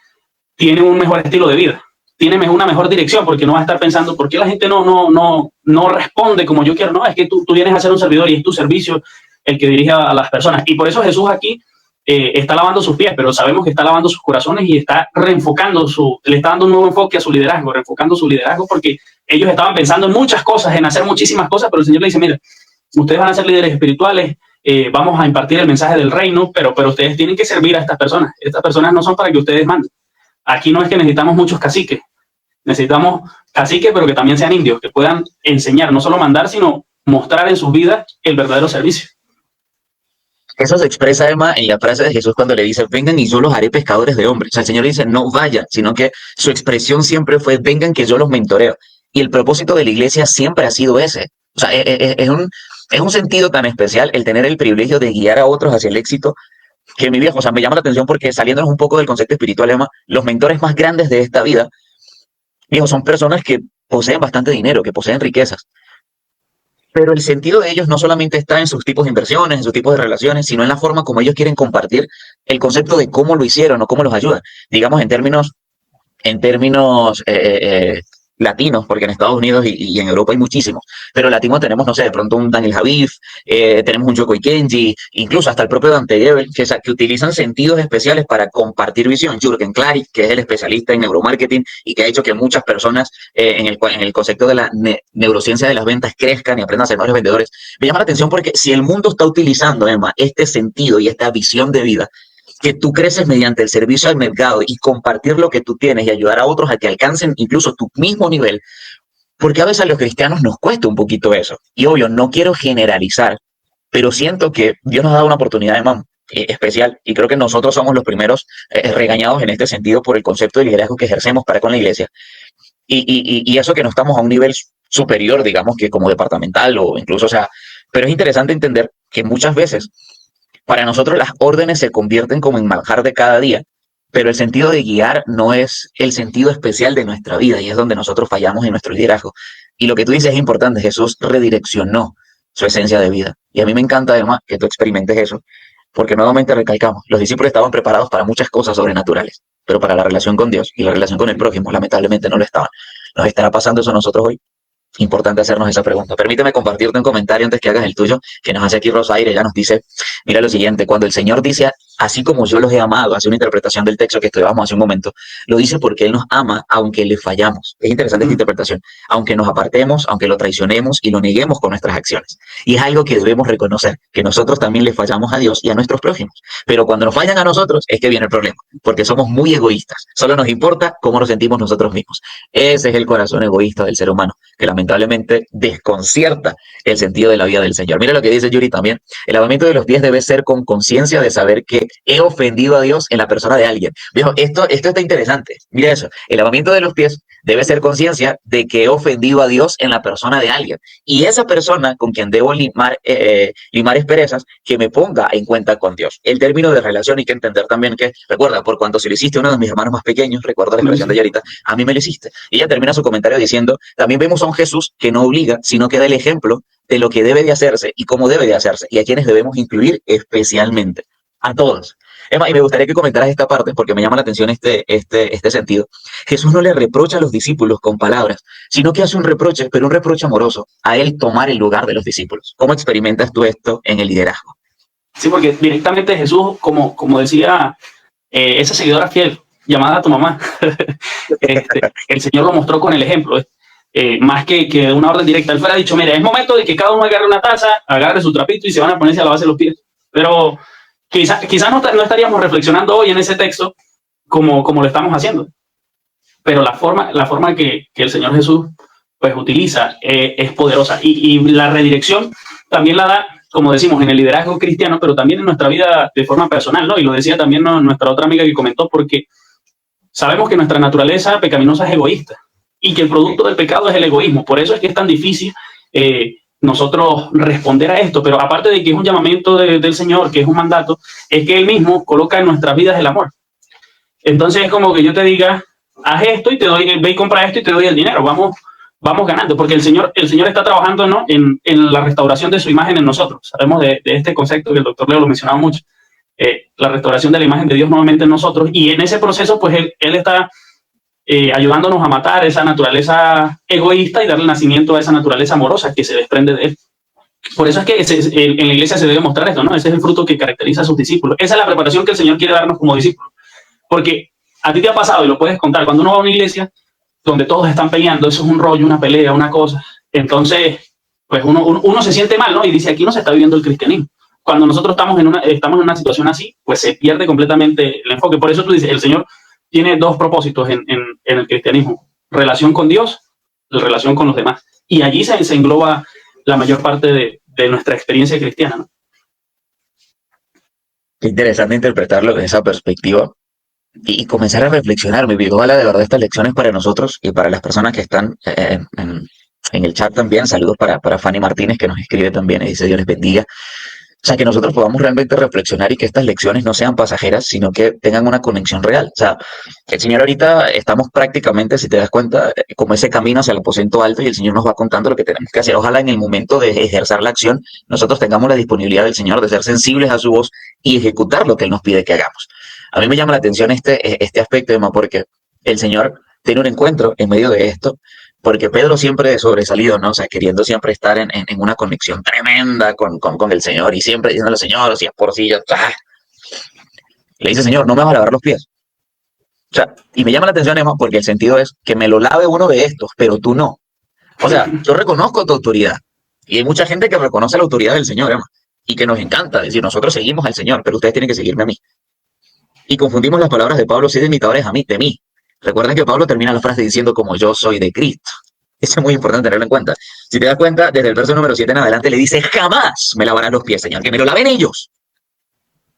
un mejor estilo de vida, tiene una mejor dirección, porque no va a estar pensando, ¿por qué la gente no responde como yo quiero? No, es que tú vienes a ser un servidor y es tu servicio el que dirige a las personas. Y por eso Jesús aquí está lavando sus pies, pero sabemos que está lavando sus corazones y está reenfocando le está dando un nuevo enfoque a su liderazgo, reenfocando su liderazgo, porque ellos estaban pensando en muchas cosas, en hacer muchísimas cosas, pero el Señor le dice, mira, ustedes van a ser líderes espirituales, vamos a impartir el mensaje del reino, pero ustedes tienen que servir a estas personas. Estas personas no son para que ustedes manden. Aquí no es que necesitamos muchos caciques, necesitamos caciques, pero que también sean indios, que puedan enseñar, no solo mandar, sino mostrar en sus vidas el verdadero servicio. Eso se expresa, Emma, en la frase de Jesús cuando le dice, vengan y yo los haré pescadores de hombres. O sea, el Señor dice, no vayan, sino que su expresión siempre fue, vengan que yo los mentoreo. Y el propósito de la iglesia siempre ha sido ese. O sea, es un sentido tan especial el tener el privilegio de guiar a otros hacia el éxito que mi viejo, o sea, me llama la atención porque saliéndonos un poco del concepto espiritual, Emma, los mentores más grandes de esta vida, viejo, son personas que poseen bastante dinero, que poseen riquezas. Pero el sentido de ellos no solamente está en sus tipos de inversiones, en sus tipos de relaciones, sino en la forma como ellos quieren compartir el concepto de cómo lo hicieron o cómo los ayudan. Digamos, en términos latinos, porque en Estados Unidos y en Europa hay muchísimos, pero latinos tenemos, no sé, de pronto un Daniel Javif, tenemos un Yoko Kenji, incluso hasta el propio Dante Gebel, que utilizan sentidos especiales para compartir visión. Jürgen Klarik, que es el especialista en neuromarketing y que ha hecho que muchas personas en el concepto de la neurociencia de las ventas crezcan y aprendan a ser mejores vendedores. Me llama la atención porque si el mundo está utilizando, Emma, este sentido y esta visión de vida, que tú creces mediante el servicio al mercado y compartir lo que tú tienes y ayudar a otros a que alcancen incluso tu mismo nivel, porque a veces a los cristianos nos cuesta un poquito eso. Y obvio, no quiero generalizar, pero siento que Dios nos ha dado una oportunidad especial y creo que nosotros somos los primeros regañados en este sentido por el concepto de liderazgo que ejercemos para con la iglesia. Y eso que no estamos a un nivel superior, digamos, que como departamental o incluso, o sea, pero es interesante entender que muchas veces para nosotros las órdenes se convierten como en manjar de cada día, pero el sentido de guiar no es el sentido especial de nuestra vida y es donde nosotros fallamos en nuestro liderazgo. Y lo que tú dices es importante, Jesús redireccionó su esencia de vida. Y a mí me encanta además que tú experimentes eso, porque nuevamente recalcamos, los discípulos estaban preparados para muchas cosas sobrenaturales, pero para la relación con Dios y la relación con el prójimo lamentablemente no lo estaban. ¿Nos estará pasando eso a nosotros hoy? Importante hacernos esa pregunta. Permíteme compartirte un comentario antes que hagas el tuyo, que nos hace aquí Rosaire. Ella nos dice, mira lo siguiente, cuando el Señor dice, así como yo los he amado, hace una interpretación del texto que estudiábamos hace un momento, lo dice porque Él nos ama aunque le fallamos. Es interesante esta interpretación. Aunque nos apartemos, aunque lo traicionemos y lo neguemos con nuestras acciones. Y es algo que debemos reconocer, que nosotros también le fallamos a Dios y a nuestros prójimos. Pero cuando nos fallan a nosotros es que viene el problema, porque somos muy egoístas. Solo nos importa cómo nos sentimos nosotros mismos. Ese es el corazón egoísta del ser humano, que lamentablemente desconcierta el sentido de la vida del Señor. Mira lo que dice Yuri también. El lavamiento de los pies debe ser con conciencia de saber que he ofendido a Dios en la persona de alguien. Viejo, esto está interesante. Mira eso. El lavamiento de los pies debe ser conciencia de que he ofendido a Dios en la persona de alguien. Y esa persona con quien debo limar asperezas, que me ponga en cuenta con Dios. El término de relación hay que entender también que, recuerda, por cuanto se lo hiciste a uno de mis hermanos más pequeños, recuerda la expresión de Yarita, a mí me lo hiciste. Y ella termina su comentario diciendo, también vemos a un Jesús que no obliga, sino que da el ejemplo de lo que debe de hacerse y cómo debe de hacerse, y a quienes debemos incluir especialmente, a todos. Emma, y me gustaría que comentaras esta parte porque me llama la atención este sentido. Jesús no le reprocha a los discípulos con palabras, sino que hace un reproche, pero un reproche amoroso, a él tomar el lugar de los discípulos. ¿Cómo experimentas tú esto en el liderazgo? Sí, porque directamente Jesús, como decía esa seguidora fiel llamada tu mamá, el Señor lo mostró con el ejemplo. Más que una orden directa. Él fuera dicho, mira, es momento de que cada uno agarre una taza, agarre su trapito y se van a ponerse a lavarse los pies. Pero quizás no estaríamos reflexionando hoy en ese texto como lo estamos haciendo. Pero la forma que el Señor Jesús pues utiliza es poderosa. Y la redirección también la da, como decimos, en el liderazgo cristiano, pero también en nuestra vida de forma personal, ¿no? Y lo decía también nuestra otra amiga que comentó, porque sabemos que nuestra naturaleza pecaminosa es egoísta y que el producto del pecado es el egoísmo. Por eso es que es tan difícil nosotros responder a esto. Pero aparte de que es un llamamiento del Señor, que es un mandato, es que Él mismo coloca en nuestras vidas el amor. Entonces es como que yo te diga, haz esto y te doy, ve y compra esto y te doy el dinero. Vamos ganando, porque el Señor está trabajando, ¿no?, en la restauración de su imagen en nosotros. Sabemos de este concepto que el doctor Leo lo mencionaba mucho. La restauración de la imagen de Dios nuevamente en nosotros. Y en ese proceso, pues Él está ayudándonos a matar esa naturaleza egoísta y darle nacimiento a esa naturaleza amorosa que se desprende de Él. Por eso es que en la iglesia se debe mostrar esto, ¿no? Ese es el fruto que caracteriza a sus discípulos. Esa es la preparación que el Señor quiere darnos como discípulos. Porque a ti te ha pasado, y lo puedes contar, cuando uno va a una iglesia donde todos están peleando, eso es un rollo, una pelea, una cosa. Entonces, pues uno se siente mal, ¿no? Y dice, aquí no se está viviendo el cristianismo. Cuando nosotros estamos en una situación así, pues se pierde completamente el enfoque. Por eso tú dices, el Señor tiene dos propósitos en el cristianismo: relación con Dios, relación con los demás. Y allí se engloba la mayor parte de nuestra experiencia cristiana, ¿no? Qué interesante interpretarlo desde esa perspectiva y comenzar a reflexionar. Ojalá de verdad estas lecciones para nosotros y para las personas que están en el chat también. Saludos para Fanny Martínez, que nos escribe también y dice Dios les bendiga. O sea, que nosotros podamos realmente reflexionar y que estas lecciones no sean pasajeras, sino que tengan una conexión real. O sea, el Señor ahorita estamos prácticamente, si te das cuenta, como ese camino hacia el aposento alto, y el Señor nos va contando lo que tenemos que hacer. Ojalá en el momento de ejercer la acción, nosotros tengamos la disponibilidad del Señor de ser sensibles a su voz y ejecutar lo que Él nos pide que hagamos. A mí me llama la atención este aspecto, Emma, porque el Señor tiene un encuentro en medio de esto, porque Pedro siempre sobresalido, ¿no? O sea, queriendo siempre estar en una conexión tremenda con el Señor y siempre diciéndole, Señor, si es por sí, le dice, Señor, no me vas a lavar los pies. O sea, y me llama la atención, Emma, porque el sentido es que me lo lave uno de estos, pero tú no. O sea, yo reconozco tu autoridad. Y hay mucha gente que reconoce la autoridad del Señor, Emma, y que nos encanta decir, nosotros seguimos al Señor, pero ustedes tienen que seguirme a mí. Y confundimos las palabras de Pablo, sed imitadores de mí. Recuerden que Pablo termina la frase diciendo como yo soy de Cristo. Eso es muy importante tenerlo en cuenta. Si te das cuenta, desde el verso número 7 en adelante le dice, jamás me lavarás los pies, Señor, que me lo laven ellos.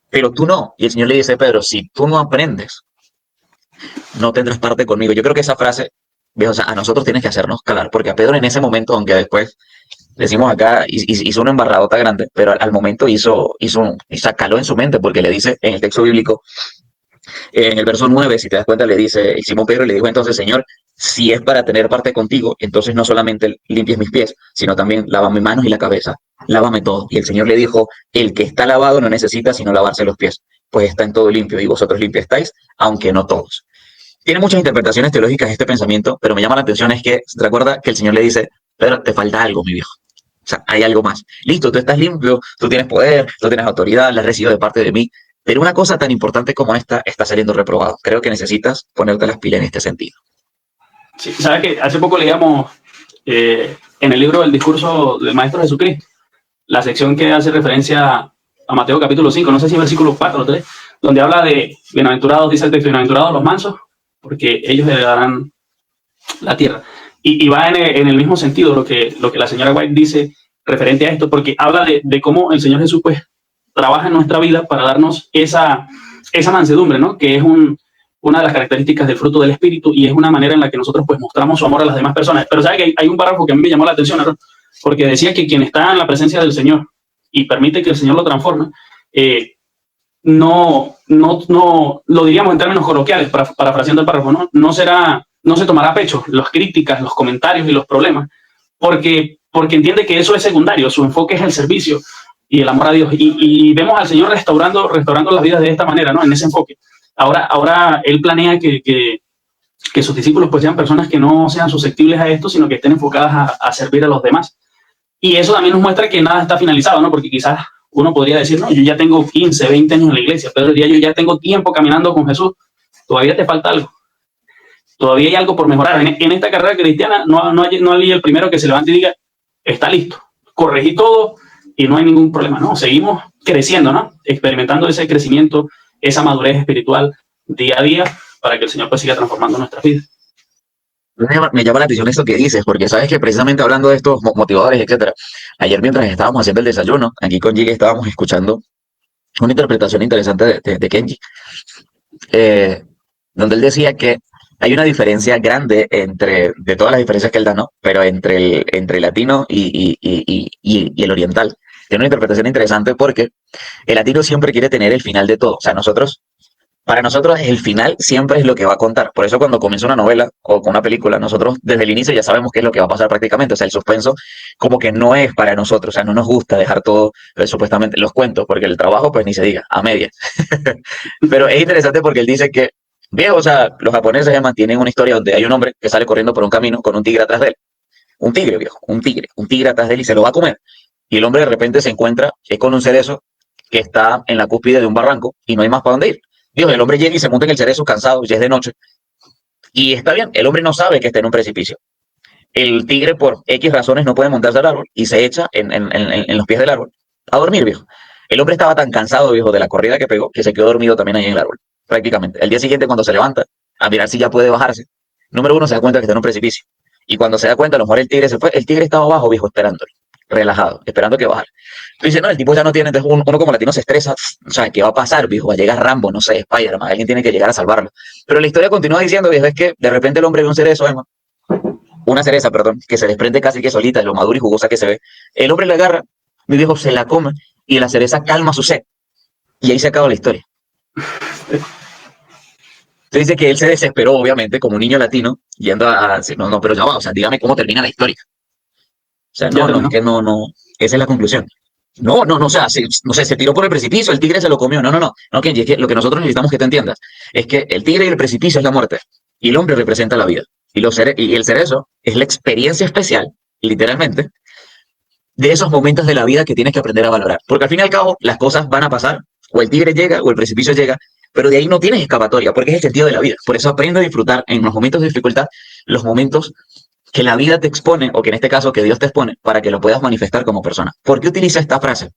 Pero tú no. Y el Señor le dice, Pedro, si tú no aprendes, no tendrás parte conmigo. Yo creo que esa frase, o sea, a nosotros tienes que hacernos calar, porque a Pedro en ese momento, aunque después decimos acá, hizo una embarradota grande, pero al momento caló en su mente, porque le dice en el texto bíblico, en el verso 9, si te das cuenta, le dice, Simón Pedro le dijo entonces, Señor, si es para tener parte contigo, entonces no solamente limpies mis pies, sino también lávame mis manos y la cabeza, lávame todo. Y el Señor le dijo, el que está lavado no necesita sino lavarse los pies, pues está en todo limpio, y vosotros limpios estáis, aunque no todos. Tiene muchas interpretaciones teológicas este pensamiento, pero me llama la atención es que, ¿te acuerdas que el Señor le dice, pero te falta algo, mi viejo. O sea, hay algo más. Listo, tú estás limpio, tú tienes poder, tú tienes autoridad, la has recibido de parte de mí, pero una cosa tan importante como esta está saliendo reprobado. Creo que necesitas ponerte las pilas en este sentido. Sí, sabes que hace poco leíamos en el libro del discurso del Maestro Jesucristo, la sección que hace referencia a Mateo capítulo 5, no sé si versículo 4 o 3, donde habla de bienaventurados, dice el texto, bienaventurados los mansos, porque ellos heredarán la tierra. Y va en el mismo sentido lo que la señora White dice referente a esto, porque habla de cómo el Señor Jesús pues trabaja en nuestra vida para darnos esa mansedumbre, ¿no? Que es una de las características del fruto del Espíritu y es una manera en la que nosotros pues mostramos su amor a las demás personas. Pero sabe que hay un párrafo que a mí me llamó la atención, ¿no? Porque decía que quien está en la presencia del Señor y permite que el Señor lo transforme, no lo diríamos en términos coloquiales, parafraseando el párrafo, no se tomará a pecho las críticas, los comentarios y los problemas, porque entiende que eso es secundario, su enfoque es el servicio y el amor a Dios. Y vemos al Señor restaurando las vidas de esta manera, ¿no? En ese enfoque. Ahora Él planea que sus discípulos pues sean personas que no sean susceptibles a esto, sino que estén enfocadas a servir a los demás. Y eso también nos muestra que nada está finalizado, ¿no? Porque quizás uno podría decir, no, yo ya tengo 15, 20 años en la iglesia, pero yo ya tengo tiempo caminando con Jesús. Todavía te falta algo. Todavía hay algo por mejorar. En esta carrera cristiana no hay el primero que se levante y diga, está listo, corregí todo y no hay ningún problema, ¿no? Seguimos creciendo, ¿no? Experimentando ese crecimiento, esa madurez espiritual día a día para que el Señor pues siga transformando nuestras vidas. Me llama la atención esto que dices, porque sabes que precisamente hablando de estos motivadores, etcétera, ayer mientras estábamos haciendo el desayuno, aquí con Jig estábamos escuchando una interpretación interesante de Kenji, donde él decía que hay una diferencia grande de todas las diferencias que él da, ¿no? Pero entre el latino y el oriental. Tiene una interpretación interesante porque el latino siempre quiere tener el final de todo. O sea, para nosotros el final siempre es lo que va a contar. Por eso cuando comienza una novela o con una película, nosotros desde el inicio ya sabemos qué es lo que va a pasar prácticamente. O sea, el suspenso como que no es para nosotros. O sea, no nos gusta dejar todo supuestamente los cuentos, porque el trabajo pues ni se diga, a medias. Pero es interesante porque él dice que, viejo, o sea, los japoneses además tienen una historia donde hay un hombre que sale corriendo por un camino con un tigre atrás de él. Un tigre, viejo, un tigre atrás de él y se lo va a comer. Y el hombre de repente se encuentra con un cerezo que está en la cúspide de un barranco y no hay más para dónde ir. Dios, el hombre llega y se monta en el cerezo cansado, ya es de noche. Y está bien, el hombre no sabe que está en un precipicio. El tigre, por X razones, no puede montarse al árbol y se echa en los pies del árbol a dormir, viejo. El hombre estaba tan cansado, viejo, de la corrida que pegó, que se quedó dormido también ahí en el árbol, prácticamente. El día siguiente, cuando se levanta a mirar si ya puede bajarse, número uno, se da cuenta que está en un precipicio. Y cuando se da cuenta, a lo mejor el tigre se fue. El tigre estaba abajo, viejo, esperándolo, relajado, esperando que bajara. Dice, no, el tipo ya no tiene, entonces uno como latino se estresa, o sea, ¿qué va a pasar, viejo? Va a llegar Rambo, no sé, Spider-Man, alguien tiene que llegar a salvarlo. Pero la historia continúa diciendo, viejo, es que de repente el hombre ve un cerezo, una cereza, perdón, que se desprende casi que solita de lo madura y jugosa que se ve. El hombre la agarra, mi viejo, se la come y la cereza calma su sed. Y ahí se acaba la historia. Entonces dice que él se desesperó, obviamente, como un niño latino, yendo a no, pero ya va, o sea, dígame cómo termina la historia. O sea, no, es que no, esa es la conclusión. No, o sea, no sé, se tiró por el precipicio, el tigre se lo comió. No, Kenji, es que lo que nosotros necesitamos que te entiendas es que el tigre y el precipicio es la muerte y el hombre representa la vida. Y el cerezo es la experiencia especial, literalmente, de esos momentos de la vida que tienes que aprender a valorar. Porque al fin y al cabo, las cosas van a pasar, o el tigre llega, o el precipicio llega, pero de ahí no tienes escapatoria, porque es el sentido de la vida. Por eso aprende a disfrutar en los momentos de dificultad, los momentos que la vida te expone, o que en este caso que Dios te expone, para que lo puedas manifestar como persona. ¿Por qué utiliza esta frase?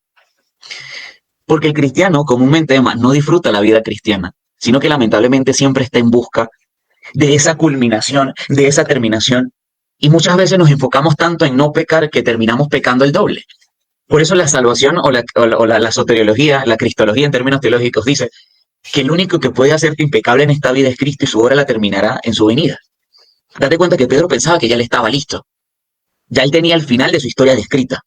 Porque el cristiano comúnmente además no disfruta la vida cristiana, sino que lamentablemente siempre está en busca de esa culminación, de esa terminación, y muchas veces nos enfocamos tanto en no pecar que terminamos pecando el doble. Por eso la salvación o la soteriología, la cristología en términos teológicos dice que el único que puede hacerte impecable en esta vida es Cristo y su obra la terminará en su venida. Date cuenta que Pedro pensaba que ya le estaba listo. Ya él tenía el final de su historia descrita.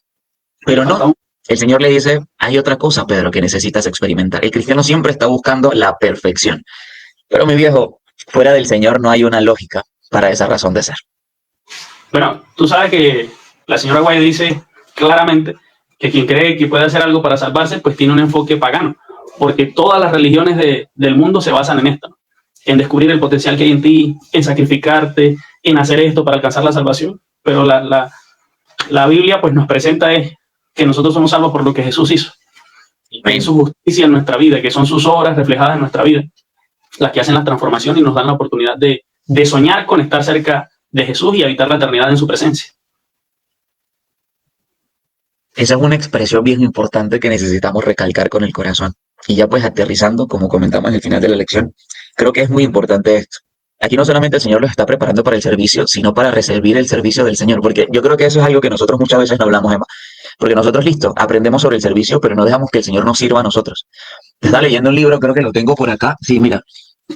Pero no. El Señor le dice, hay otra cosa, Pedro, que necesitas experimentar. El cristiano siempre está buscando la perfección. Pero mi viejo, fuera del Señor no hay una lógica para esa razón de ser. Bueno, tú sabes que la señora White dice claramente que quien cree que puede hacer algo para salvarse, pues tiene un enfoque pagano. Porque todas las religiones del mundo se basan en esto. En descubrir el potencial que hay en ti, en sacrificarte, en hacer esto para alcanzar la salvación. Pero la la Biblia pues nos presenta es que nosotros somos salvos por lo que Jesús hizo. Que es su justicia en nuestra vida, que son sus obras reflejadas en nuestra vida, las que hacen la transformación y nos dan la oportunidad de soñar con estar cerca de Jesús y habitar la eternidad en su presencia. Esa es una expresión bien importante que necesitamos recalcar con el corazón. Y ya pues aterrizando, como comentamos en el final de la lección, creo que es muy importante esto. Aquí no solamente el Señor los está preparando para el servicio, sino para recibir el servicio del Señor, porque yo creo que eso es algo que nosotros muchas veces no hablamos, Emma. Porque nosotros, listo, aprendemos sobre el servicio, pero no dejamos que el Señor nos sirva a nosotros. Estaba leyendo un libro, creo que lo tengo por acá. Sí, mira,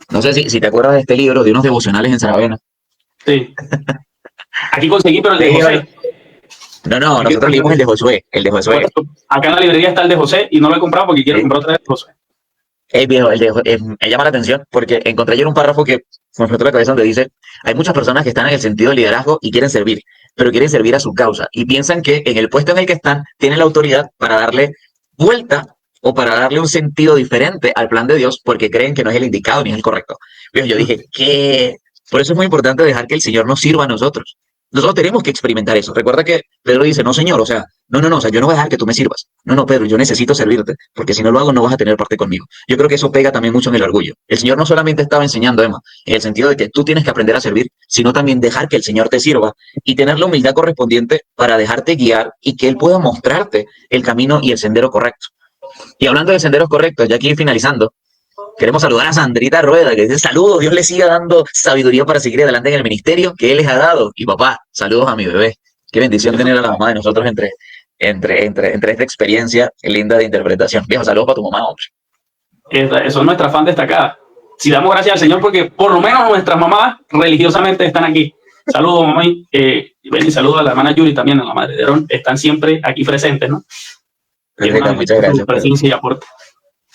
no sé si te acuerdas de este libro, de unos devocionales en Saravena. Sí. Aquí conseguí, pero el de José. No, nosotros leímos el de Josué, Bueno, acá en la librería está el de José y no lo he comprado porque quiero comprar otra vez el de Josué. Viejo, me llama la atención porque encontré ayer un párrafo que me explotó la cabeza donde dice, hay muchas personas que están en el sentido de liderazgo y quieren servir, pero quieren servir a su causa y piensan que en el puesto en el que están tienen la autoridad para darle vuelta o para darle un sentido diferente al plan de Dios porque creen que no es el indicado ni es el correcto. Viejo, yo dije, ¿qué? Por eso es muy importante dejar que el Señor nos sirva a nosotros. Nosotros tenemos que experimentar eso. Recuerda que Pedro dice, no, Señor, o sea, no, o sea, yo no voy a dejar que tú me sirvas. No, Pedro, yo necesito servirte, porque si no lo hago no vas a tener parte conmigo. Yo creo que eso pega también mucho en el orgullo. El Señor no solamente estaba enseñando, Emma, en el sentido de que tú tienes que aprender a servir, sino también dejar que el Señor te sirva y tener la humildad correspondiente para dejarte guiar y que Él pueda mostrarte el camino y el sendero correcto. Y hablando de senderos correctos, ya aquí finalizando, queremos saludar a Sandrita Rueda, que dice saludos, Dios le siga dando sabiduría para seguir adelante en el ministerio que Él les ha dado. Y papá, saludos a mi bebé. Qué bendición tener a la mamá de nosotros entre esta experiencia linda de interpretación. Viejo, saludos para tu mamá, hombre. Eso es nuestra fan destacada. Si damos gracias al Señor porque por lo menos nuestras mamás religiosamente están aquí. Saludos, mamá. Y saludos a la hermana Yuri también, a la madre de Aaron. Están siempre aquí presentes, ¿no? Perfecto, muchas gracias. Presencia y aporte.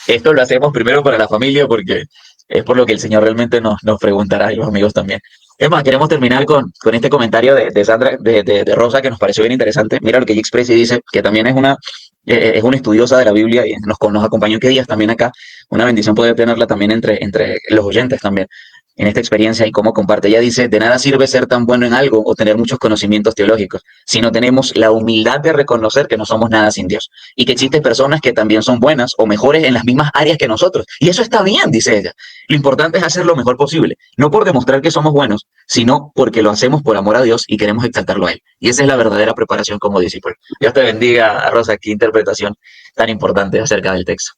Esto lo hacemos primero para la familia porque es por lo que el Señor realmente nos preguntará y los amigos también. Es más, queremos terminar con este comentario de Sandra, de Rosa, que nos pareció bien interesante. Mira lo que ella expresa y dice, que también es una estudiosa de la Biblia y nos acompañó que días también acá. Una bendición poder tenerla también entre los oyentes también en esta experiencia y cómo comparte. Ella dice, de nada sirve ser tan bueno en algo o tener muchos conocimientos teológicos, si no tenemos la humildad de reconocer que no somos nada sin Dios y que existen personas que también son buenas o mejores en las mismas áreas que nosotros. Y eso está bien, dice ella. Lo importante es hacer lo mejor posible, no por demostrar que somos buenos, sino porque lo hacemos por amor a Dios y queremos exaltarlo a Él. Y esa es la verdadera preparación como discípulo. Dios te bendiga, Rosa, qué interpretación tan importante acerca del texto.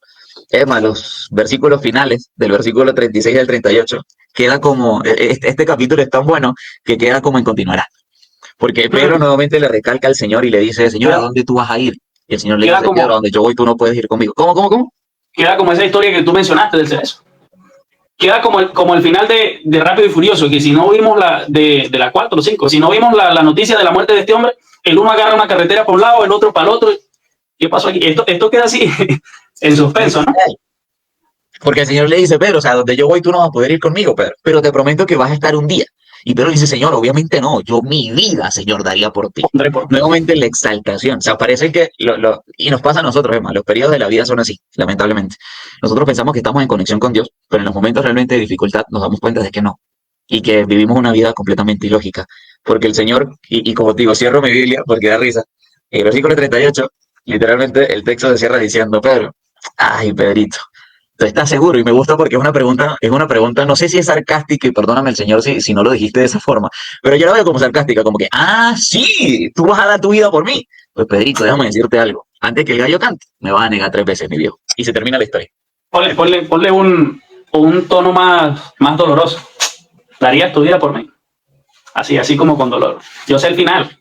Emma, los versículos finales, del versículo 36 al 38, queda como, este capítulo es tan bueno que queda como en continuará. Porque Pedro nuevamente le recalca al Señor y le dice, Señor, ¿a dónde tú vas a ir? Y el Señor le dice, Pedro, a donde yo voy tú no puedes ir conmigo. ¿Cómo? Queda como esa historia que tú mencionaste del cerezo. Queda como el final de Rápido y Furioso, que si no vimos de la 4 o 5, si no vimos la noticia de la muerte de este hombre, el uno agarra una carretera por un lado, el otro para el otro. ¿Qué pasó aquí? Esto queda así en suspenso, ¿no? Porque el Señor le dice, Pedro, o sea, donde yo voy tú no vas a poder ir conmigo, Pedro, pero te prometo que vas a estar un día. Y Pedro dice, Señor, obviamente no, yo mi vida, Señor, daría por ti. Nuevamente la exaltación, o sea, parece que, y nos pasa a nosotros, Emma, los periodos de la vida son así, lamentablemente. Nosotros pensamos que estamos en conexión con Dios, pero en los momentos realmente de dificultad nos damos cuenta de que no, y que vivimos una vida completamente ilógica, porque el Señor, y como te digo, cierro mi Biblia porque da risa, en el versículo 38, literalmente el texto se cierra diciendo, Pedro, ay, Pedrito, ¿tú estás seguro? Y me gusta porque es una pregunta, no sé si es sarcástica, y perdóname el Señor si no lo dijiste de esa forma, pero yo la veo como sarcástica, como que, sí, tú vas a dar tu vida por mí. Pues Pedrito, déjame decirte algo, antes que el gallo cante, me vas a negar 3 veces, mi viejo. Y se termina la historia. Ponle un tono más doloroso. ¿Darías tu vida por mí? Así como con dolor. Yo sé el final.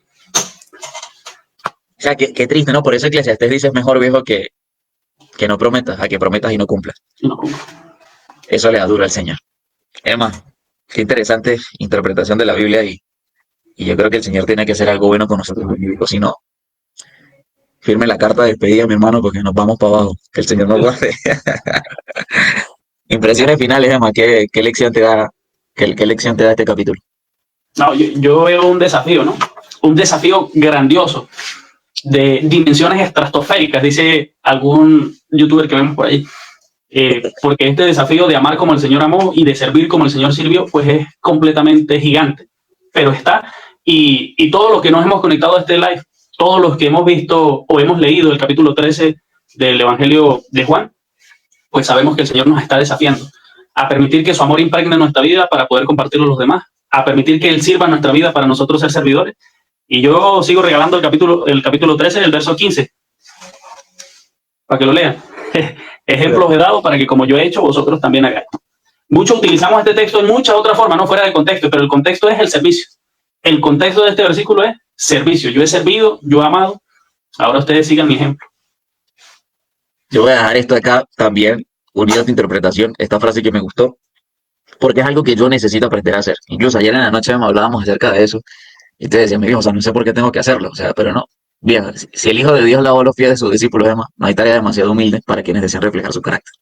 O sea, qué triste, ¿no? Por eso Eclesiastés dice, es mejor, viejo, que no prometas, a que prometas y no cumplas. Eso le da duro al Señor. Emma, qué interesante interpretación de la Biblia y yo creo que el Señor tiene que hacer algo bueno con nosotros. Si no, firme la carta de despedida, mi hermano, porque nos vamos para abajo. Que el Señor nos guarde. Impresiones finales, Emma, ¿qué lección te da este capítulo? No, yo veo un desafío, ¿no? Un desafío grandioso, de dimensiones estratosféricas, dice algún youtuber que vemos por ahí. Porque este desafío de amar como el Señor amó y de servir como el Señor sirvió, pues es completamente gigante. Pero está, y todos los que nos hemos conectado a este live, todos los que hemos visto o hemos leído el capítulo 13 del Evangelio de Juan, pues sabemos que el Señor nos está desafiando a permitir que su amor impregne nuestra vida para poder compartirlo a los demás, a permitir que Él sirva en nuestra vida para nosotros ser servidores. Y yo sigo regalando el capítulo 13, el verso 15, para que lo lean. Ejemplos he dado para que como yo he hecho, vosotros también hagáis. Muchos utilizamos este texto en muchas otras formas, no fuera de contexto, pero el contexto es el servicio. El contexto de este versículo es servicio. Yo he servido, yo he amado. Ahora ustedes sigan mi ejemplo. Yo voy a dejar esto acá también, unido a tu interpretación, esta frase que me gustó, porque es algo que yo necesito aprender a hacer. Incluso ayer en la noche me hablábamos acerca de eso, y te decía, mi viejo, o sea, no sé por qué tengo que hacerlo, o sea, pero no. Bien, si el Hijo de Dios lavó los pies de sus discípulos, además, no hay tarea demasiado humilde para quienes desean reflejar su carácter.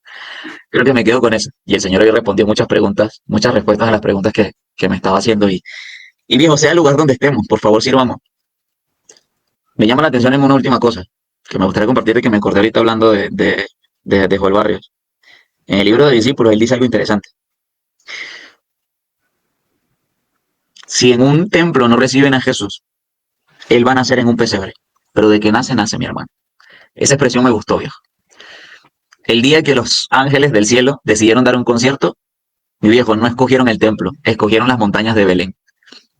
Creo que me quedo con eso. Y el Señor hoy respondió muchas preguntas, muchas respuestas a las preguntas que me estaba haciendo. Y viejo, sea el lugar donde estemos, por favor, sirvamos. Me llama la atención en una última cosa que me gustaría compartir y que me acordé ahorita hablando de Joel Barrios. En el libro de discípulos, él dice algo interesante. Si en un templo no reciben a Jesús, él va a nacer en un pesebre. Pero de que nace, nace mi hermano. Esa expresión me gustó, viejo. El día que los ángeles del cielo decidieron dar un concierto, mi viejo, no escogieron el templo, escogieron las montañas de Belén.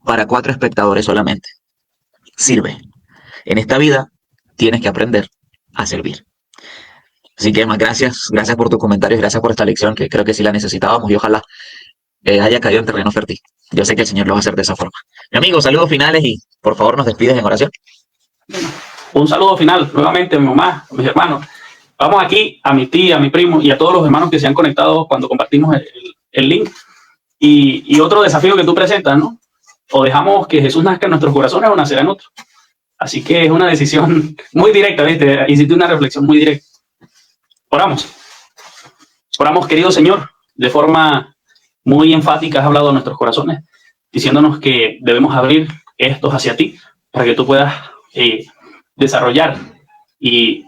Para 4 espectadores solamente. Sirve. En esta vida tienes que aprender a servir. Así que, Emma, gracias por tus comentarios, gracias por esta lección que creo que sí la necesitábamos y ojalá haya caído en terreno fértil. Yo sé que el Señor lo va a hacer de esa forma. Mi amigo, saludos finales y por favor nos despides en oración. Un saludo final nuevamente a mi mamá, a mis hermanos. Vamos aquí a mi tía, a mi primo y a todos los hermanos que se han conectado cuando compartimos el link. Y otro desafío que tú presentas, ¿no? O dejamos que Jesús nazca en nuestros corazones o nacerá en otros. Así que es una decisión muy directa, ¿viste? Hiciste una reflexión muy directa. Oramos. Oramos, querido Señor, de forma muy enfática has hablado a nuestros corazones, diciéndonos que debemos abrir estos hacia ti para que tú puedas desarrollar y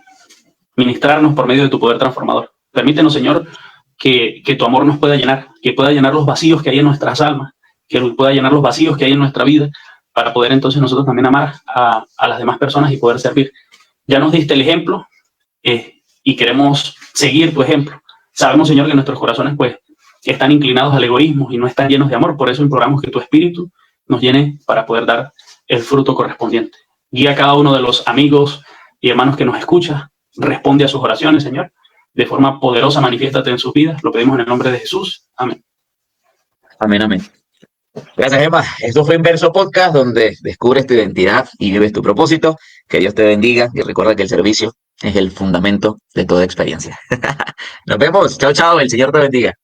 ministrarnos por medio de tu poder transformador. Permítenos, Señor, que tu amor nos pueda llenar, que pueda llenar los vacíos que hay en nuestras almas, que pueda llenar los vacíos que hay en nuestra vida, para poder entonces nosotros también amar a las demás personas y poder servir. Ya nos diste el ejemplo y queremos seguir tu ejemplo. Sabemos, Señor, que nuestros corazones pues están inclinados al egoísmo y no están llenos de amor. Por eso imploramos que tu Espíritu nos llene para poder dar el fruto correspondiente. Guía a cada uno de los amigos y hermanos que nos escucha. Responde a sus oraciones, Señor. De forma poderosa, manifiéstate en sus vidas. Lo pedimos en el nombre de Jesús. Amén. Amén, amén. Gracias, Emma. Esto fue Inverso Podcast, donde descubres tu identidad y vives tu propósito. Que Dios te bendiga y recuerda que el servicio es el fundamento de toda experiencia. Nos vemos. Chao, chao. El Señor te bendiga.